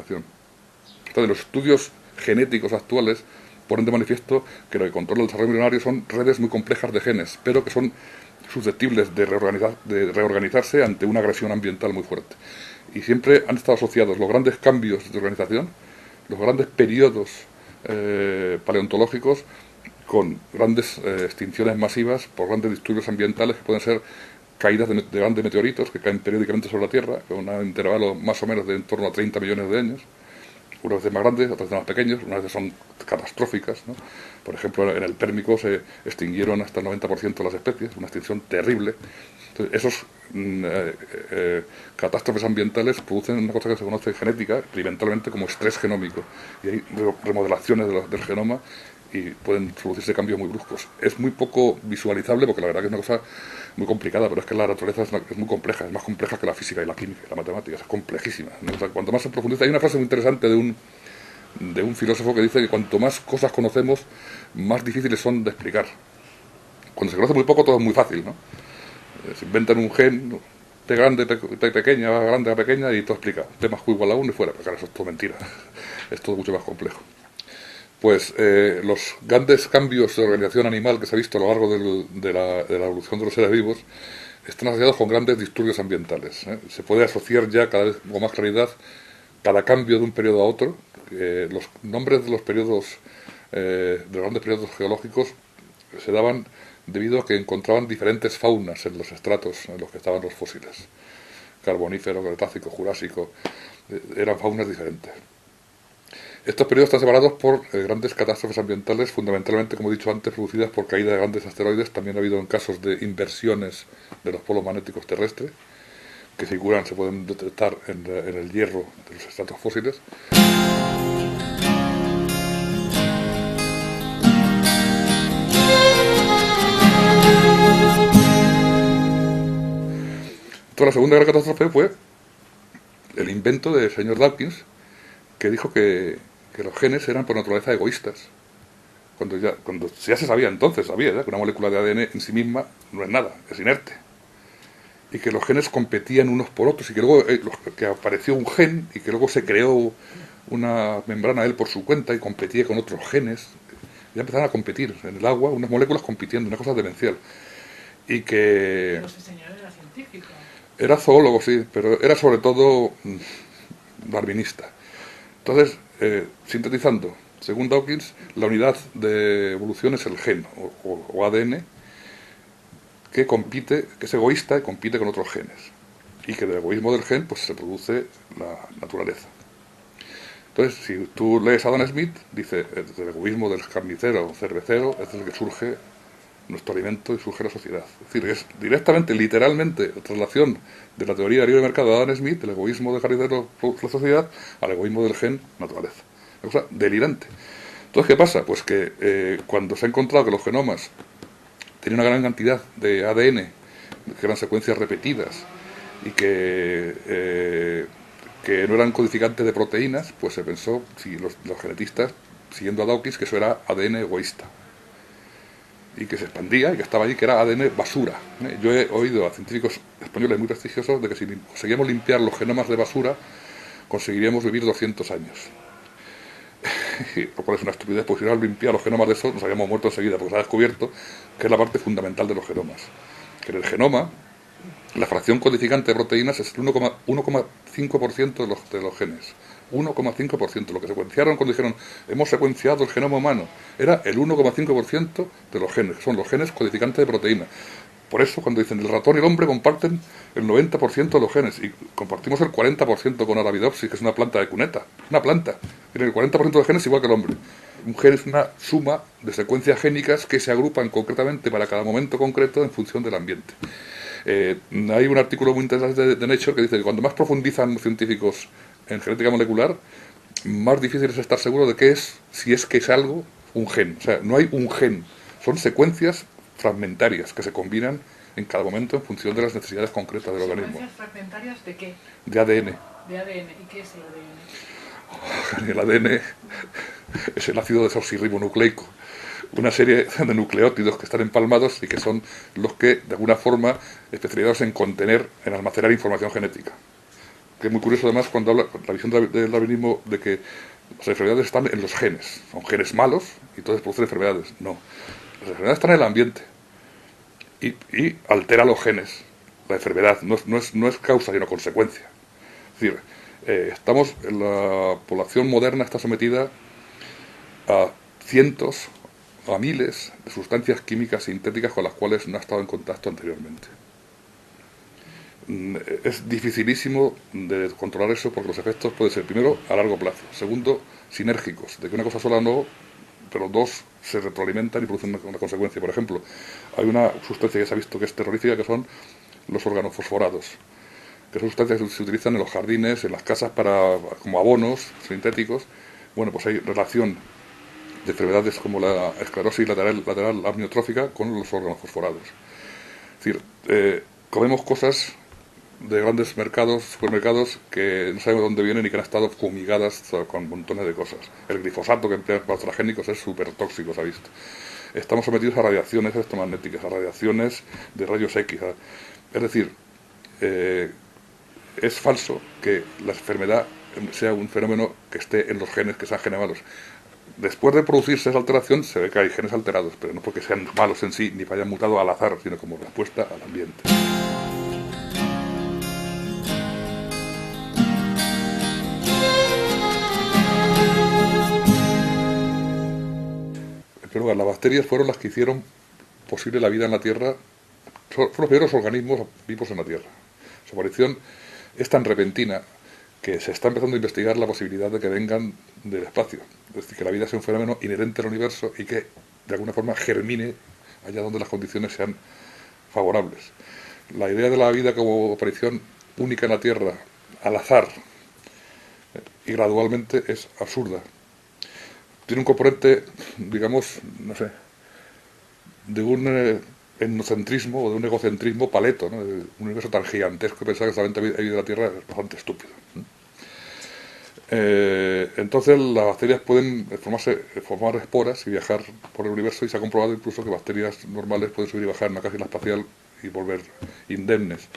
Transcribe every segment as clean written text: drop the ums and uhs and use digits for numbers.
reorganización. Entonces, los estudios genéticos actuales ponen de manifiesto que lo que controla el desarrollo embrionario son redes muy complejas de genes, pero que son susceptibles de reorganizarse ante una agresión ambiental muy fuerte. Y siempre han estado asociados los grandes cambios de organización, los grandes periodos paleontológicos, con grandes extinciones masivas por grandes disturbios ambientales que pueden ser caídas de grandes meteoritos que caen periódicamente sobre la Tierra, con un intervalo más o menos de en torno a 30 millones de años, unas veces más grandes, otras veces más pequeños, unas veces son catastróficas, ¿no? Por ejemplo, en el Pérmico se extinguieron hasta el 90% de las especies, una extinción terrible. Entonces, esos catástrofes ambientales producen una cosa que se conoce genética, experimentalmente, como estrés genómico. Y hay remodelaciones del genoma y pueden producirse cambios muy bruscos. Es muy poco visualizable porque la verdad que es una cosa muy complicada, pero es que la naturaleza es muy compleja, es más compleja que la física y la química y la matemática, es complejísima, ¿no? O sea, cuanto más se profundiza, hay una frase muy interesante de un filósofo que dice que cuanto más cosas conocemos, más difíciles son de explicar. Cuando se conoce muy poco, todo es muy fácil, ¿no? Se inventan un gen, T grande, T pequeña, A grande, A pequeña, y todo explica. T más Q igual a 1 y fuera. Pero claro, eso es todo mentira. Es todo mucho más complejo. Pues los grandes cambios de organización animal que se ha visto a lo largo de la evolución de los seres vivos están asociados con grandes disturbios ambientales, ¿eh? Se puede asociar ya cada vez con más claridad cada cambio de un periodo a otro. Los nombres de los periodos, de los grandes periodos geológicos, se daban debido a que encontraban diferentes faunas en los estratos en los que estaban los fósiles. Carbonífero, Cretácico, Jurásico, eran faunas diferentes. Estos periodos están separados por grandes catástrofes ambientales, fundamentalmente, como he dicho antes, producidas por caída de grandes asteroides. También ha habido en casos de inversiones de los polos magnéticos terrestres, que se pueden detectar en el hierro de los estratos fósiles. Entonces, la segunda gran catástrofe fue el invento del señor Dawkins, que dijo que los genes eran por naturaleza egoístas. Cuando ya se sabía entonces, que una molécula de ADN en sí misma no es nada, es inerte. Y que los genes competían unos por otros, y que luego que apareció un gen y que luego se creó una membrana él por su cuenta y competía con otros genes. Ya empezaron a competir en el agua, unas moléculas compitiendo, una cosa demencial. Y que... Pues ese señor era científico. Era zoólogo, sí, pero era sobre todo darwinista. Entonces, sintetizando, según Dawkins, la unidad de evolución es el gen, o ADN, que es egoísta y compite con otros genes. Y que del egoísmo del gen pues se produce la naturaleza. Entonces, si tú lees a Adam Smith, dice, del egoísmo del carnicero o cervecero es del que surge nuestro alimento y surge la sociedad. Es decir, es directamente, literalmente, traslación de la teoría del libre mercado de Adam Smith, del egoísmo del jardinero produce la sociedad, al egoísmo del gen, naturaleza. Una cosa delirante. Entonces, ¿qué pasa? Pues que cuando se ha encontrado que los genomas tenían una gran cantidad de ADN, que eran secuencias repetidas, y que no eran codificantes de proteínas, pues se pensó, si los genetistas, siguiendo a Dawkins, que eso era ADN egoísta. Y que se expandía y que estaba allí, que era ADN basura. Yo he oído a científicos españoles muy prestigiosos de que si conseguíamos limpiar los genomas de basura, conseguiríamos vivir 200 años. Lo cual es una estupidez, porque si no limpiar los genomas de eso, nos habíamos muerto enseguida, porque se ha descubierto que es la parte fundamental de los genomas. Que en el genoma, la fracción codificante de proteínas es el 1,5% de los genes. 1,5%. Lo que secuenciaron cuando dijeron hemos secuenciado el genoma humano era el 1,5% de los genes, que son los genes codificantes de proteínas. Por eso cuando dicen el ratón y el hombre comparten el 90% de los genes y compartimos el 40% con Arabidopsis, que es una planta de cuneta, una planta, tiene el 40% de genes igual que el hombre. Un gen es una suma de secuencias génicas que se agrupan concretamente para cada momento concreto en función del ambiente. Hay un artículo muy interesante de Nature que dice que cuando más profundizan los científicos en genética molecular, más difícil es estar seguro de qué es, si es que es algo, un gen. O sea, no hay un gen, son secuencias fragmentarias que se combinan en cada momento en función de las necesidades concretas del organismo. ¿Secuencias fragmentarias de qué? De ADN. De ADN. ¿Y qué es el ADN? El ADN es el ácido desoxirribonucleico, una serie de nucleótidos que están empalmados y que son los que, de alguna forma, especializados en contener, en almacenar información genética. que es muy curioso además cuando habla la visión del darwinismo de que las enfermedades están en los genes. Son genes malos y entonces producen enfermedades. No. Las enfermedades están en el ambiente y altera los genes. La enfermedad no es causa sino consecuencia. Es decir, la población moderna está sometida a cientos, a miles de sustancias químicas sintéticas con las cuales no ha estado en contacto anteriormente. Es dificilísimo de controlar eso porque los efectos pueden ser, primero, a largo plazo, segundo, sinérgicos, de que una cosa sola no, pero dos se retroalimentan y producen una consecuencia. Por ejemplo, hay una sustancia que se ha visto que es terrorífica, que son los organofosforados, que son sustancias que se utilizan en los jardines, en las casas como abonos sintéticos. Bueno, pues hay relación de enfermedades como la esclerosis lateral amniotrófica con los organofosforados. Es decir, comemos cosas de grandes supermercados, que no sabemos de dónde vienen y que han estado fumigadas con montones de cosas. El glifosato que emplean para los transgénicos es súper tóxico, se ha visto. Estamos sometidos a radiaciones electromagnéticas, a radiaciones de rayos X. Es decir, es falso que la enfermedad sea un fenómeno que esté en los genes, que sean genes malos. Después de producirse esa alteración, se ve que hay genes alterados, pero no porque sean malos en sí, ni que hayan mutado al azar, sino como respuesta al ambiente. En primer lugar, las bacterias fueron las que hicieron posible la vida en la Tierra, fueron los primeros organismos vivos en la Tierra. Su aparición es tan repentina que se está empezando a investigar la posibilidad de que vengan del espacio. Es decir, que la vida sea un fenómeno inherente al universo y que de alguna forma germine allá donde las condiciones sean favorables. La idea de la vida como aparición única en la Tierra, al azar y gradualmente, es absurda. Tiene un componente, digamos, no sé, de un etnocentrismo o de un egocentrismo paleto, ¿no? Un universo tan gigantesco que pensar que solamente hay vida en la Tierra es bastante estúpido. Entonces las bacterias pueden formar esporas y viajar por el universo, y se ha comprobado incluso que bacterias normales pueden subir y bajar en una cápsula espacial y volver indemnes.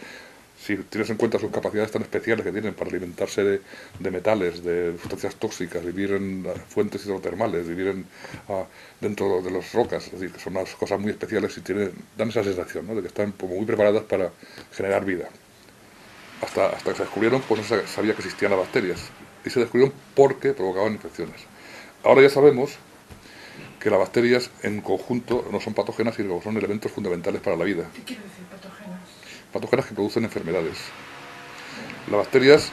Si tienes en cuenta sus capacidades tan especiales que tienen para alimentarse de metales, de sustancias tóxicas, vivir en fuentes hidrotermales, vivir dentro de las rocas, es decir, que son unas cosas muy especiales y dan esa sensación, ¿no?, de que están como muy preparadas para generar vida. Hasta que se descubrieron, pues no se sabía que existían las bacterias. Y se descubrieron porque provocaban infecciones. Ahora ya sabemos que las bacterias en conjunto no son patógenas, sino que son elementos fundamentales para la vida. ¿Qué quiere decir patógenas? Patógenas que producen enfermedades. Las bacterias,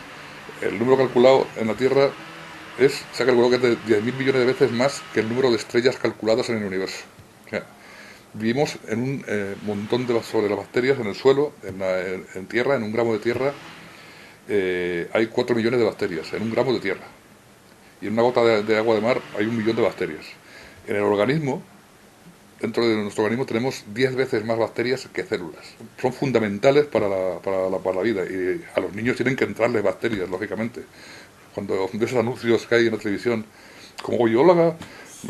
el número calculado en la Tierra se ha calculado que es de 10.000 millones de veces más que el número de estrellas calculadas en el universo. O sea, vivimos en un montón sobre las bacterias en el suelo, en tierra, en un gramo de tierra. Hay 4 millones de bacterias en un gramo de tierra, y en una gota de agua de mar hay 1 millón de bacterias. En el organismo, dentro de nuestro organismo, tenemos 10 veces más bacterias que células. Son fundamentales para la vida, y a los niños tienen que entrarles bacterias, lógicamente. Cuando ves esos anuncios que hay en la televisión, como bióloga,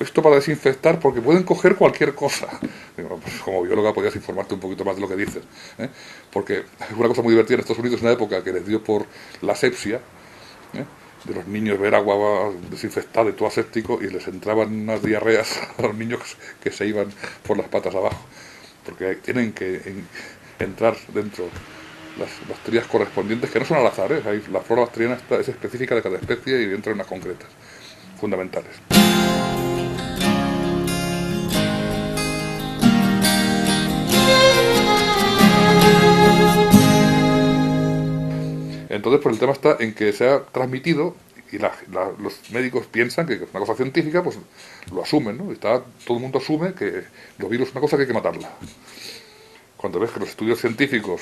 esto para desinfectar, porque pueden coger cualquier cosa. Digo, pues como bióloga podrías informarte un poquito más de lo que dices, ¿eh? Porque es una cosa muy divertida en Estados Unidos, en una época que les dio por la asepsia, de los niños ver agua desinfectada y todo aséptico, y les entraban unas diarreas a los niños que se iban por las patas abajo, porque tienen que entrar dentro las bacterias correspondientes, que no son al azar, ¿eh? La flora bacteriana es específica de cada especie y dentro de unas concretas, fundamentales. Entonces, pues el tema está en que se ha transmitido, y los médicos piensan que es una cosa científica, pues lo asumen, ¿no? Todo el mundo asume que los virus es una cosa que hay que matarla. Cuando ves que los estudios científicos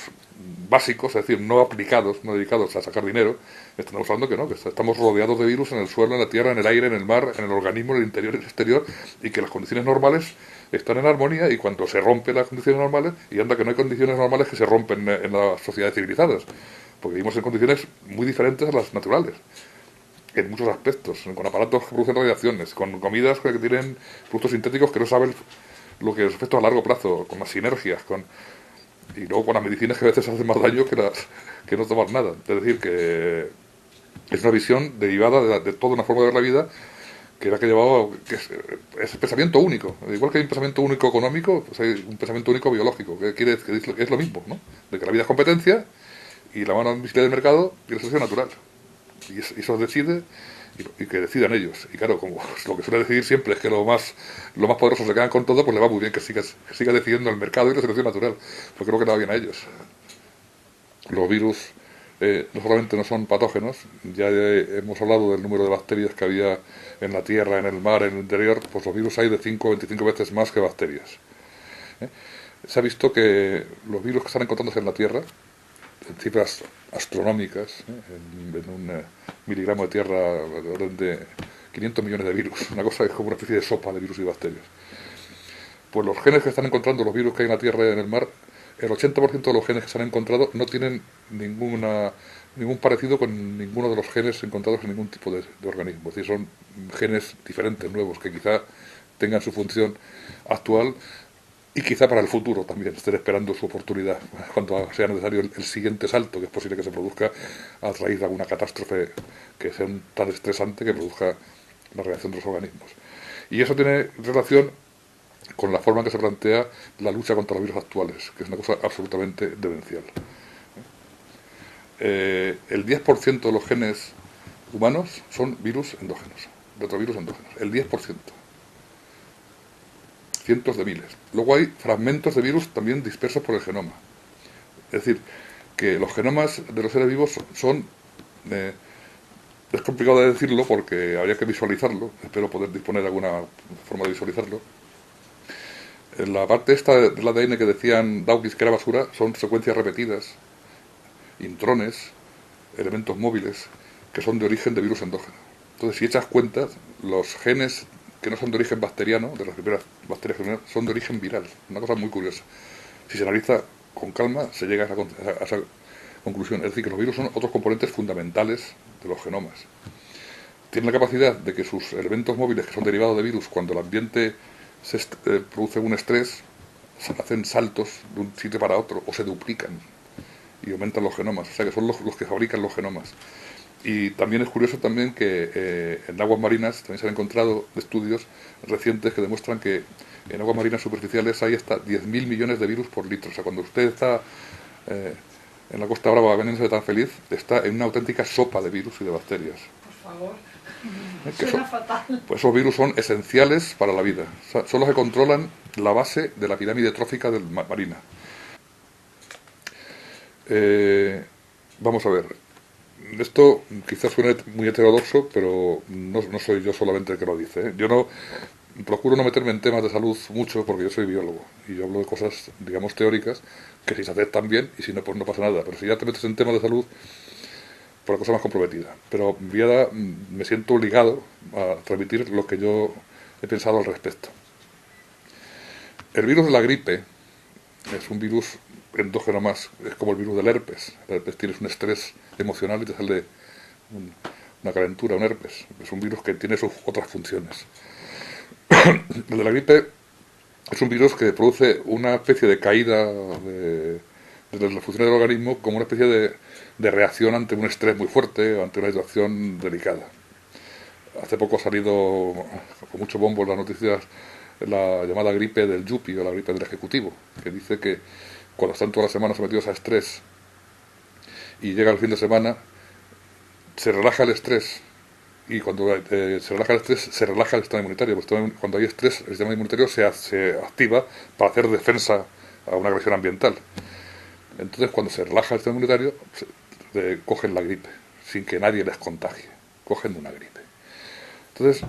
básicos, es decir, no aplicados, no dedicados a sacar dinero, están mostrando que no, que estamos rodeados de virus en el suelo, en la tierra, en el aire, en el mar, en el organismo, en el interior y en el exterior, y que las condiciones normales están en armonía, y cuando se rompen las condiciones normales, y anda que no hay condiciones normales que se rompen en las sociedades civilizadas, porque vivimos en condiciones muy diferentes a las naturales, en muchos aspectos, con aparatos que producen radiaciones, con comidas que tienen productos sintéticos que no saben lo que los efectos a largo plazo, con las sinergias, Y luego con las medicinas que a veces hacen más daño que no tomar nada. Es decir, que es una visión derivada de toda una forma de ver la vida que era que llevaba, es pensamiento único. Igual que hay un pensamiento único económico, pues hay un pensamiento único biológico, que es lo mismo, ¿no? De que la vida es competencia y la mano invisible del mercado y la selección natural. Y eso decide y que decidan ellos. Y claro, como lo que suele decidir siempre es que lo más poderoso se quedan con todo, pues le va muy bien que siga decidiendo el mercado y la selección natural, porque creo que le va bien a ellos. Los virus no solamente no son patógenos, ya hemos hablado del número de bacterias que había en la tierra, en el mar, en el interior, pues los virus hay de 5 o 25 veces más que bacterias. ¿Eh? Se ha visto que los virus que están encontrándose en la tierra, en cifras astronómicas, en un miligramo de tierra, de orden de 500 millones de virus, una cosa que es como una especie de sopa de virus y bacterias. Pues los genes que están encontrando los virus que hay en la tierra y en el mar, el 80% de los genes que se han encontrado no tienen ningún parecido con ninguno de los genes encontrados en ningún tipo de organismo. Es decir, son genes diferentes, nuevos, que quizá tengan su función actual y quizá para el futuro también estén esperando su oportunidad cuando sea necesario el siguiente salto, que es posible que se produzca a raíz de alguna catástrofe que sea tan estresante que produzca la reacción de los organismos. Y eso tiene relación con la forma en que se plantea la lucha contra los virus actuales, que es una cosa absolutamente demencial. El 10% de los genes humanos son virus endógenos, retrovirus endógenos, el 10%. Cientos de miles. Luego hay fragmentos de virus también dispersos por el genoma. Es decir, que los genomas de los seres vivos son... es complicado de decirlo porque habría que visualizarlo, espero poder disponer de alguna forma de visualizarlo. La parte esta del ADN que decían Dawkins que era basura son secuencias repetidas, intrones, elementos móviles, que son de origen de virus endógeno. Entonces, si echas cuentas, los genes que no son de origen bacteriano, de las primeras bacterias germinales, son de origen viral. Una cosa muy curiosa. Si se analiza con calma, se llega a esa conclusión. Es decir, que los virus son otros componentes fundamentales de los genomas. Tienen la capacidad de que sus elementos móviles, que son derivados de virus, cuando el ambiente produce un estrés, se hacen saltos de un sitio para otro o se duplican y aumentan los genomas. O sea que son los que fabrican los genomas. Y también es curioso también que en aguas marinas también se han encontrado estudios recientes que demuestran que en aguas marinas superficiales hay hasta 10.000 millones de virus por litro. O sea, cuando usted está en la Costa Brava bañándose tan feliz, está en una auténtica sopa de virus y de bacterias. Por favor. Suena fatal. Pues esos virus son esenciales para la vida. O sea, son los que controlan la base de la pirámide trófica del marina. Vamos a ver. Esto quizás suene muy heterodoxo, pero no soy yo solamente el que lo dice, ¿eh? Yo no procuro no meterme en temas de salud mucho porque yo soy biólogo y yo hablo de cosas, digamos, teóricas que si se aceptan bien y si no, pues no pasa nada. Pero si ya te metes en temas de salud, por la cosa más comprometida. Pero me siento obligado a transmitir lo que yo he pensado al respecto. El virus de la gripe es un virus endógeno más, es como el virus del herpes. El herpes tienes un estrés emocional y te sale una calentura, un herpes. Es un virus que tiene sus otras funciones. El de la gripe es un virus que produce una especie de caída de las funciones del organismo como una especie de reacción ante un estrés muy fuerte, ante una situación delicada. Hace poco ha salido con mucho bombo en las noticias la llamada gripe del yuppie o la gripe del ejecutivo, que dice que cuando están toda la semana sometidos a estrés y llega el fin de semana, se relaja el estrés y cuando se relaja el estrés, se relaja el sistema inmunitario. Cuando hay estrés, el sistema inmunitario se activa para hacer defensa a una agresión ambiental. Entonces, cuando se relaja el sistema inmunitario, cogen la gripe, sin que nadie les contagie. Cogen una gripe. Entonces,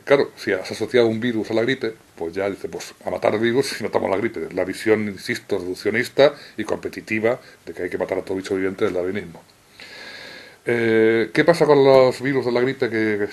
claro, si has asociado un virus a la gripe, pues ya dice, pues a matar el virus y matamos la gripe. La visión, insisto, reduccionista y competitiva de que hay que matar a todo bicho viviente del darwinismo. ¿Qué pasa con los virus de la gripe que